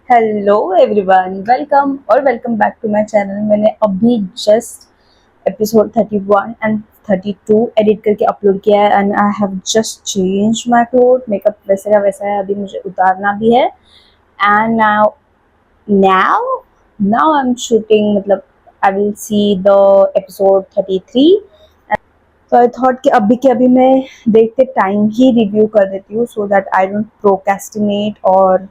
Hello everyone, welcome back to my channel. मैंने अभी just episode 31 and 32 edit करके upload किया है and I have just change my cloth. Makeup वैसे का वैसा है, अभी मुझे उतारना भी है। And now now I am shooting, मतलब I will see the episode 33। तो आई थॉट कि अभी के अभी मैं देखते टाइम ही रिव्यू कर देती हूँ, so that I don't procrastinate और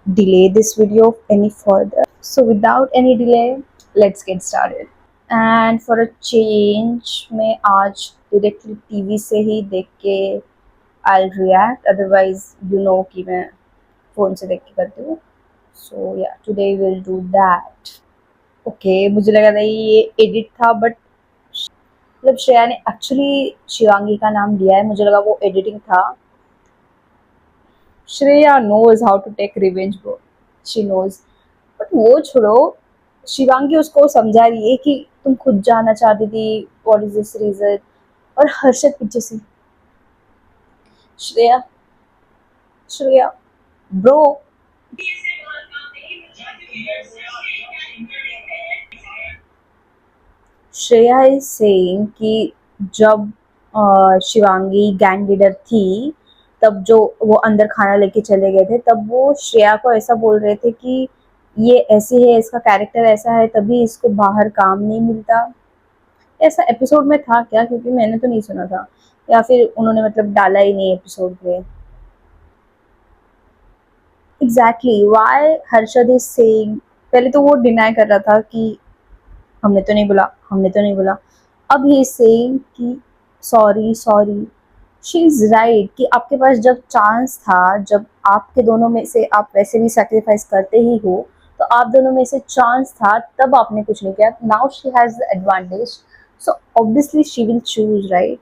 delay this video any further. So without any delay, let's get started. And for a change, मैं आज directly TV से ही देख के I'll react. Otherwise, you know कि मैं phone से देख के करती हूँ. So yeah, today we'll do that. Okay, मुझे लगा था ये edit था, but मतलब श्रेया ने actually शिवांगी का नाम दिया है, मुझे लगा वो editing था. Shreya knows how to take revenge, bro. She knows. But वो छोड़ो, शिवांगी उसको समझा रही है कि तुम खुद जाना चाहती थी, व्हाट इज दिस रीजन। और हर्षद पीछे से, Shreya Shreya bro. Shreya is saying कि जब शिवांगी गैंग लीडर थी, तब जो वो अंदर खाना लेके चले गए थे, तब वो श्रेया को ऐसा बोल रहे थे कि ये ऐसी है, इसका कैरेक्टर ऐसा है, तभी इसको बाहर काम नहीं मिलता। ऐसा एपिसोड में था क्या? क्योंकि मैंने तो नहीं सुना था, या फिर उन्होंने मतलब डाला ही नहीं एपिसोड पे। Exactly why Harshad is saying, पहले तो वो डिनाई कर रहा था कि हमने तो नहीं बोला, हमने तो नहीं बोला। अब ही इज सेइंग कि sorry sorry. She is right कि आपके पास जब चांस था, जब आपके दोनों में से आप वैसे भी सेक्रीफाइस करते ही हो, तो आप दोनों में से चांस था, तब आपने कुछ नहीं किया। Now she has the advantage, so obviously she will choose, right.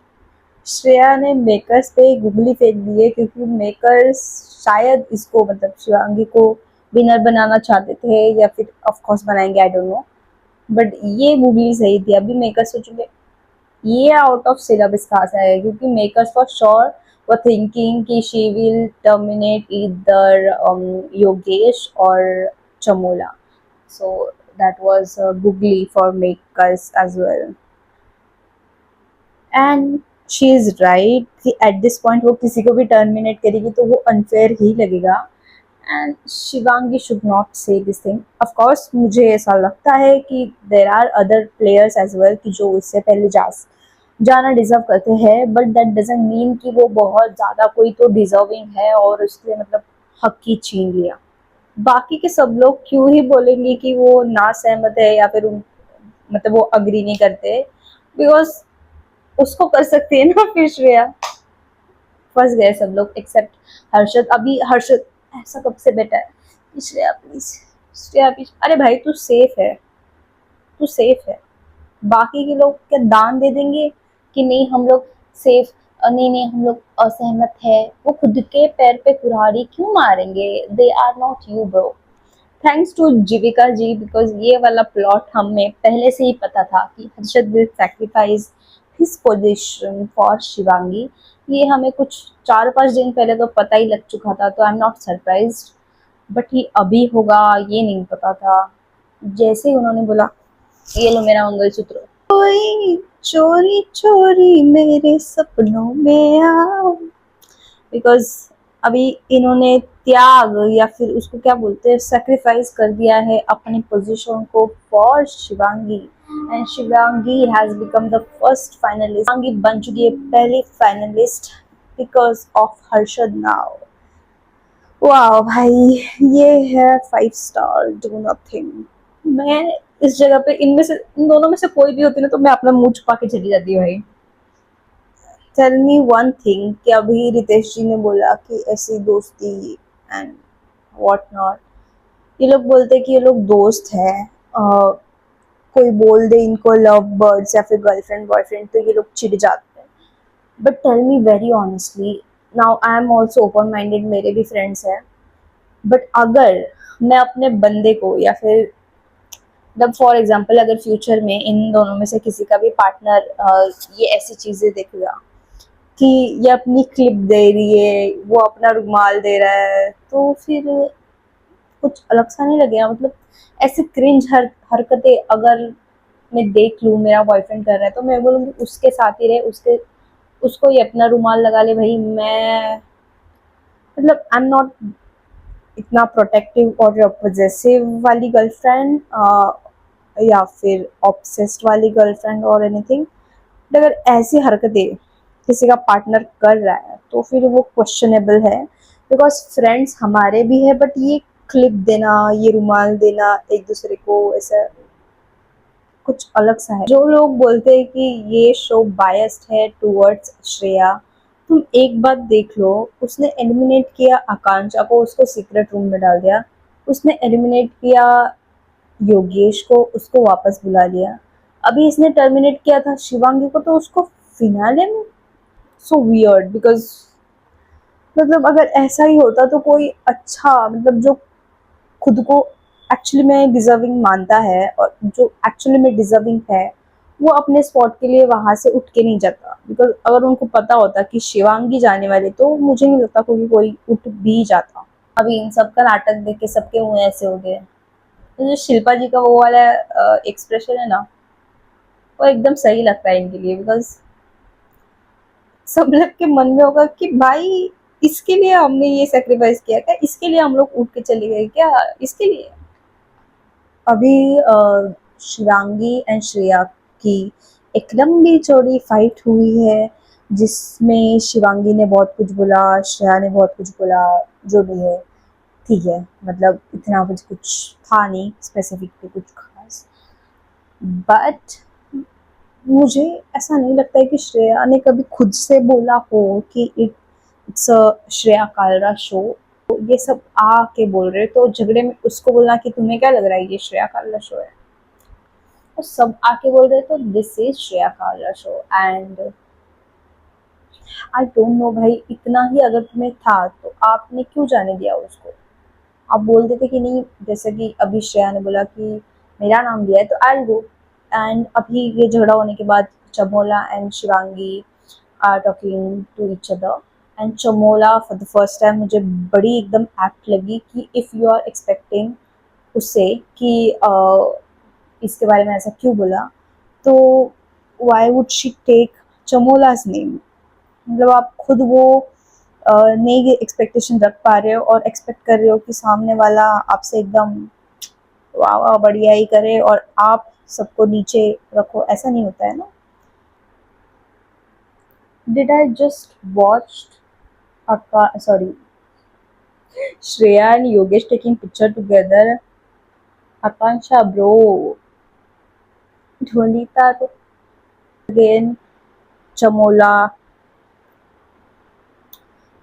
Shreya ने मेकर्स पे गुगली फेंक दी है, क्योंकि मेकर्स शायद इसको मतलब शिवांगी को विनर बनाना चाहते थे, या फिर ऑफ कोर्स बनाएंगे, आई डोंट नो। बट ये गुगली सही थी। अभी मेकर्स सोचेंगे ये आउट ऑफ सिलेबस कहाँ से आया, क्योंकि makers for sure were thinking कि शी विल टर्मिनेट इधर योगेश और Chamola. So that was googly for makers as well. And she is right कि एट दिस पॉइंट वो किसी को भी टर्मिनेट करेगी तो वो अनफेयर ही लगेगा। And Shivangi should not say this thing. Of course मुझे ऐसा लगता है कि there are other players as well कि जो इससे पहले जाना डिजर्व करते हैं, बट दैट डजंट मीन कि वो बहुत ज़्यादा कोई तो डिजर्विंग है और उसने मतलब हक ही छीन लिया। बाकी के सब लोग क्यों ही बोलेंगे कि वो ना सहमत है, या फिर मतलब वो अग्री नहीं करते, बिकॉज उसको कर सकती है ना फिर श्रेया। फंस गए सब लोग एक्सेप्ट हर्षद। अभी हर्षद ऐसा कब से बैठा है कि श्रेया प्लीज, श्रेया प्लीज। अरे भाई तू सेफ है, तू सेफ है। बाकी के लोग क्या दान दे देंगे कि नहीं हम लोग सेफ, नहीं नहीं हम लोग असहमत है। वो खुद के पैर पे कुल्हाड़ी क्यों मारेंगे? They are not you bro. Thanks to Jeevika ji, because ये वाला प्लॉट हमें पहले से ही पता था कि Harshad will sacrifice his position for Shivangi. ये हमें कुछ 4-5 दिन पहले तो पता ही लग चुका था, तो I am not surprised. But ये अभी होगा ये नहीं पता था। जैसे ही उन्होंने बोला ये लो मेरा मंगलसूत्र, कोई चोरी चोरी मेरे सपनों में आओ, बिकॉज अभी इन्होंने त्याग, या फिर उसको क्या बोलते हैं, सेक्रीफाइस कर दिया है अपनी पोजीशन को for Shivangi. And Shivangi has become the first finalist. Shivangi बन चुकी है पहली finalist because of Harshad now. वाह भाई, ये है 5 स्टार, डू नथिंग। मैं इस जगह पे इनमें से, इन दोनों में से कोई भी होती ना, तो मैं अपना मुंह छुपा के चली जाती भाई। टेल मी वन थिंग कि अभी रितेश जी ने बोला कि ऐसी दोस्ती एंड व्हाट नॉट, ये लोग बोलते हैं कि ये लोग दोस्त हैं। कोई बोल दे इनको लव बर्ड्स या फिर गर्लफ्रेंड बॉयफ्रेंड तो ये लोग चिढ़ जाते हैं। But tell me very honestly, now I am also open minded, मेरे भी फ्रेंड्स हैं। बट अगर मैं अपने बंदे को, या फिर मतलब फॉर एग्जाम्पल अगर फ्यूचर में इन दोनों में से किसी का भी पार्टनर ये ऐसी चीज़ें देखेगा कि ये अपनी क्लिप दे रही है, वो अपना रुमाल दे रहा है, तो फिर कुछ अलग सा नहीं लगेगा? मतलब ऐसे क्रिंज हरकतें अगर मैं देख लूँ मेरा बॉयफ्रेंड कर रहा है तो मैं बोलूँगी उसके साथ ही रहे, उसके उसको ही अपना रुमाल लगा ले भाई। मैं मतलब आई एम नॉट इतना प्रोटेक्टिव और पॉजेसिव वाली गर्लफ्रेंड या फिर ऑब्सेस्ड वाली गर्लफ्रेंड और एनीथिंग। अगर ऐसी हरकतें किसी का पार्टनर कर रहा है तो फिर वो क्वेश्चनेबल है। बिकॉज फ्रेंड्स हमारे भी है, बट ये क्लिप देना, ये रुमाल देना एक दूसरे को, ऐसा कुछ अलग सा है। जो लोग बोलते हैं कि ये शो बायस्ड है टूवर्ड्स श्रेया, तुम एक बात देख लो, उसने एलिमिनेट किया आकांक्षा को, उसको सीक्रेट रूम में डाल दिया। उसने एलिमिनेट किया योगेश को, उसको वापस बुला लिया। अभी इसने टर्मिनेट किया था शिवांगी को, तो उसको फिनाले में। So weird. बिकॉज मतलब अगर ऐसा ही होता तो कोई अच्छा, मतलब जो खुद को एक्चुअली में डिजर्विंग मानता है और जो एक्चुअली में डिजर्विंग है, वो अपने स्पॉट के लिए वहां से उठ के नहीं जाता। बिकॉज अगर उनको पता होता कि शिवांगी जाने वाली, तो मुझे नहीं लगता कोई उठ भी जाता। अभी इन सब का नाटक देख के सबके मुंह ऐसे हो गए। तो जो शिल्पा जी का वो वाला एक्सप्रेशन है ना, वो एकदम सही लगता है इनके लिए। बिकॉज सब लोग के मन में होगा कि भाई इसके लिए हमने ये सेक्रीफाइस किया क्या, इसके लिए हम लोग उठ के चले गए क्या, इसके लिए। अभी शिवांगी एंड श्रेया की एक लंबी चौड़ी फाइट हुई है, जिसमें शिवांगी ने बहुत कुछ बोला, श्रेया ने बहुत कुछ बोला। जो भी है ठीक है, मतलब इतना कुछ था नहीं स्पेसिफिक कुछ खास। बट मुझे ऐसा नहीं लगता है कि श्रेया ने कभी खुद से बोला हो कि it's a Shreya Kalra show. ये सब आके बोल रहे, तो झगड़े में उसको बोलना कि तुम्हें क्या लग रहा है ये श्रेया कालरा शो है, तो सब आके बोल रहे, तो this is Shreya Kalra show. And I don't no भाई, इतना ही अगर तुम्हें था तो आपने क्यों जाने दिया उसको? आप बोल देते कि नहीं, जैसे कि अभी श्रेया ने बोला कि मेरा नाम दिया है तो आई गो। एंड अभी ये झगड़ा होने के बाद Chamola and Shivangi are talking to each other. And Chamola for the first time मुझे बड़ी एकदम एक्ट लगी कि इफ़ यू आर एक्सपेक्टिंग उससे कि इसके बारे में ऐसा क्यों बोला, तो why would she take Chamola's name. मतलब आप खुद वो नई एक्सपेक्टेशन रख पा रहे हो और एक्सपेक्ट कर रहे हो कि सामने वाला आपसे एकदम वाह वाह बढ़िया ही करे और आप सबको नीचे रखो, ऐसा नहीं होता है ना। Did I just watch sorry, Shreya and Yogesh taking picture together? Akansha bro, Dholita again, Chamola,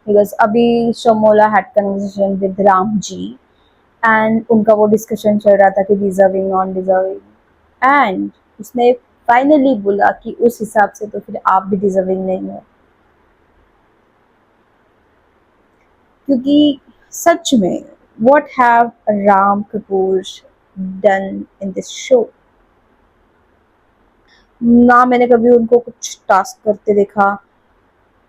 because अभी Chamola had conversation with Ram ji and उनका वो डिस्कशन चल रहा था कि डिजर्विंग नॉन डिजर्विंग, एंड उसने फाइनली बोला कि उस हिसाब से तो फिर आप भी डिजर्विंग नहीं हो। क्योंकि सच में what have Ram Kapoor done in this show? ना मैंने कभी उनको कुछ टास्क करते देखा,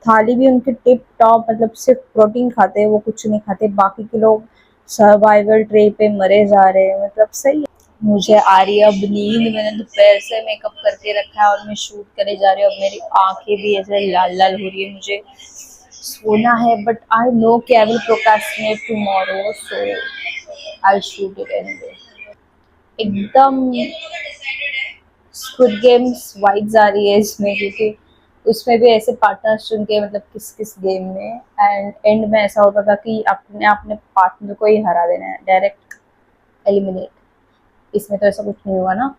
थाली भी उनकी टिप टॉप, मतलब सिर्फ प्रोटीन खाते हैं, वो कुछ नहीं खाते। बाकी के लोग सर्वाइवल ट्रे पे मरे जा रहे हैं, मतलब सही है। मुझे आ रही है अब नींद, मैंने दोपहर से मेकअप करके रखा है और मैं शूट करे जा रही हूँ। अब मेरी आंखें भी ऐसे लाल लाल हो रही है, मुझे सोना है, बट आई नो कि I will procrastinate tomorrow, so I shoot it anyway. एकदम स्क्विड गेम्स वाइब्स आ रही है इसमें, क्योंकि उसमें भी ऐसे पार्टनर चुन के, मतलब किस किस गेम में, एंड एंड में ऐसा होता था कि अपने अपने पार्टनर को ही हरा देना है, डायरेक्ट एलिमिनेट। इसमें तो ऐसा कुछ नहीं हुआ ना।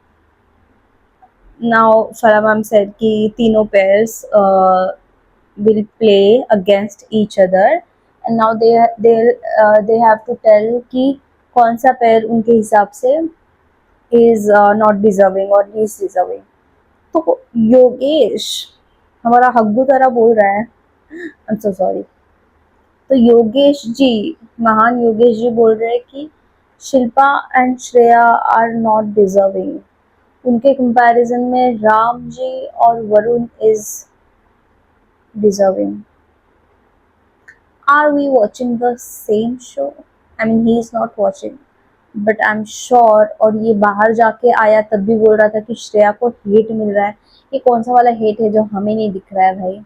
Now Farah ma'am said कि तीनों pairs will play against each other, and now they have to tell कि कौन सा pair उनके हिसाब से is not deserving और least deserving। तो योगेश हमारा हग्गू तरह बोल रहा है, आई एम सो सॉरी। तो योगेश जी, महान योगेश जी बोल रहे हैं कि Shilpa and Shreya are not deserving. उनके कंपैरिजन में राम जी और Varun is deserving. Are we watching the same show? I mean he is not watching, but I am sure. और ये बाहर जाके आया तब भी बोल रहा था कि श्रेया को हेट मिल रहा है। ये कौन सा वाला हेट है जो हमें नहीं दिख रहा है भाई।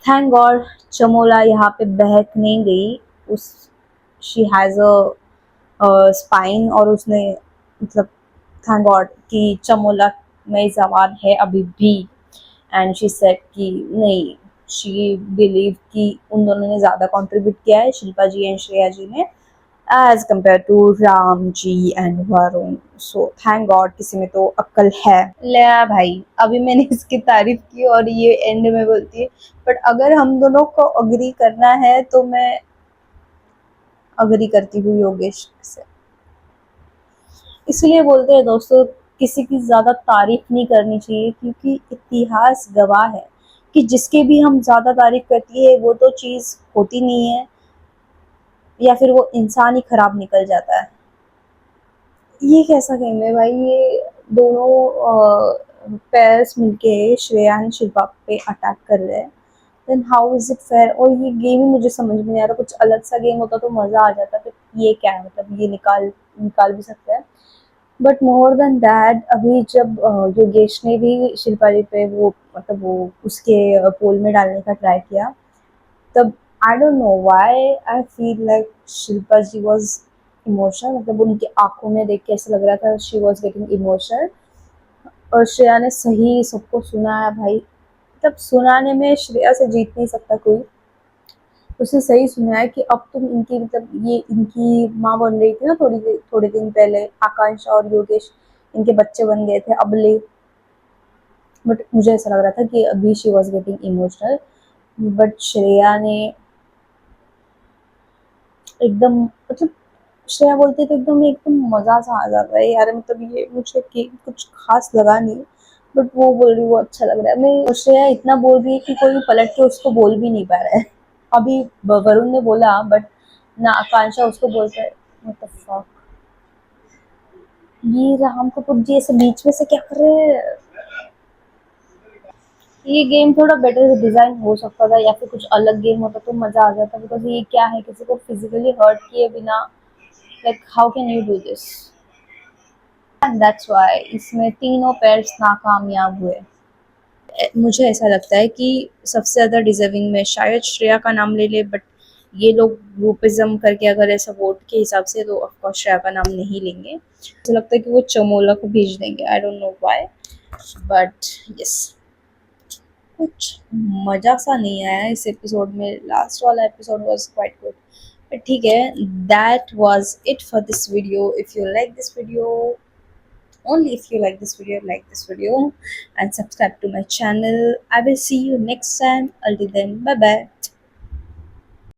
थैंक गॉड चमोला यहाँ पे बहक नहीं गई। उस शी हैज़ अ स्पाइन, और उसने मतलब थैंक गॉड कि चमोला में जवान है अभी भी। एंड शी सेड कि नहीं, शी बिलीव कि उन दोनों ने ज़्यादा कंट्रीब्यूट किया है, शिल्पा जी एंड श्रेया जी ने, as compare to Ram ji and Varun. So thank God किसी में तो अक्ल है। ले आ भाई, अभी मैंने इसकी तारीफ की और ये एंड में बोलती है, बट अगर हम दोनों को अग्री करना है तो मैं अग्री करती हूँ योगेश से। इसलिए बोलते हैं दोस्तों, किसी की ज़्यादा तारीफ नहीं करनी चाहिए, क्योंकि इतिहास गवाह है कि जिसके भी हम ज़्यादा तारीफ करती है वो तो चीज़ होती नहीं है, या फिर वो इंसान ही खराब निकल जाता है। ये कैसा गेम है भाई, ये दोनों पेयर्स मिलके श्रेया एंड शिल्पा पे अटैक कर रहे हैं। Then how is it fair. और ये गेम ही मुझे समझ में नहीं आ रहा। कुछ अलग सा गेम होता तो मज़ा आ जाता, बट ये क्या है, मतलब ये निकाल निकाल भी सकते हैं। बट मोर देन दैट, अभी जब योगेश ने भी शिल्पा जी पे वो मतलब वो उसके पोल में डालने का ट्राई किया, तब I don't know why I feel like Shilpa ji was emotional. मतलब उनकी आंखों में देख के ऐसा लग रहा था शी वाज गेटिंग इमोशनल। और श्रेया ने सही सबको सुना है भाई। मतलब सुनाने में श्रेया से जीत नहीं सकता कोई। उसने सही सुना है कि अब तुम इनकी मतलब ये इनकी माँ बन रही थी ना, थोड़े दिन पहले आकांक्षा और योगेश इनके बच्चे बन गए थे अबले। बट मुझे ऐसा लग रहा था कि अभी she was getting emotional. But Shreya ने एकदम मतलब श्रेया बोलती है तो एकदम एकदम मजा सा आ जाता है यार। मतलब ये मुझे कुछ खास लगा नहीं, बट वो बोल रही वो अच्छा लग रहा है। मैं श्रेया इतना बोल रही है कि कोई पलट के उसको बोल भी नहीं पा रहा है। अभी वरुण ने बोला, बट ना आकांक्षा उसको बोलता है व्हाट द फक। ये राम कपूर जी ऐसे बीच में से क्या कर रहे हैं। ये गेम थोड़ा बेटर डिजाइन हो सकता था, या फिर कुछ अलग गेम होता तो मजा आ जाता। बिकॉज ये क्या है, किसी को फिजिकली हर्ट किए बिना, like how can you do this. And that's why इसमें तीनों पेयर्स नाकामयाब हुए। मुझे ऐसा लगता है कि सबसे ज़्यादा डिजर्विंग में शायद श्रेया का नाम ले ले, बट ये लोग ग्रुपिज्म करके अगर ऐसा वोट के हिसाब से तो ऑफकोर्स श्रेया का नाम नहीं लेंगे। मुझे लगता है कि वो चमोला को भेज देंगे, आई don't know why, but yes. कुछ मजा सा नहीं आया इस एपिसोड में। लास्ट वाला episode was quite good, but ठीक है। That was it for this video. If you like this video, only if you like this video and subscribe to my channel. I will see you next time. Until then, bye bye.